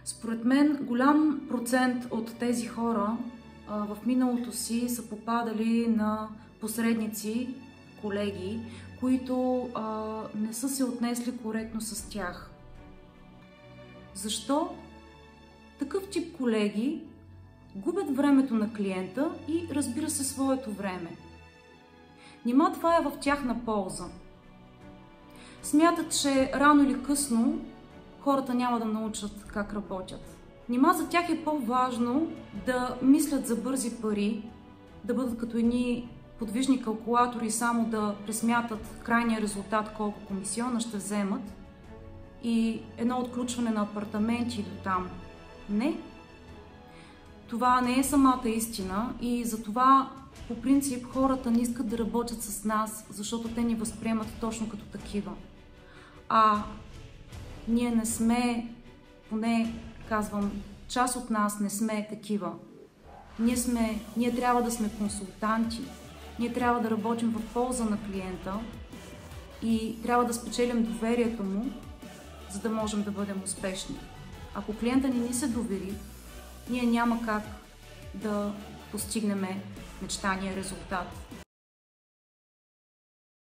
Според мен голям процент от тези хора в миналото си са попадали на посредници, колеги, които не са се отнесли коректно с тях. Защо? Такъв тип колеги губят времето на клиента и, разбира се, своето време. Нима това е в тяхна полза. Смятат, че рано или късно хората няма да научат как работят. Нима за тях е по-важно да мислят за бързи пари, да бъдат като едни подвижни калкулатори, само да пресмятат крайния резултат, колко комисиона ще вземат и едно отключване на апартаменти до там. Не. Това не е самата истина и затова по принцип хората не искат да работят с нас, защото те ни възприемат точно като такива. А ние не сме, поне казвам, част от нас не сме такива. Ние трябва да сме консултанти, ние трябва да работим в полза на клиента и трябва да спечелим доверието му, за да можем да бъдем успешни. Ако клиента ни се довери, ние няма как да постигнем мечтания резултат.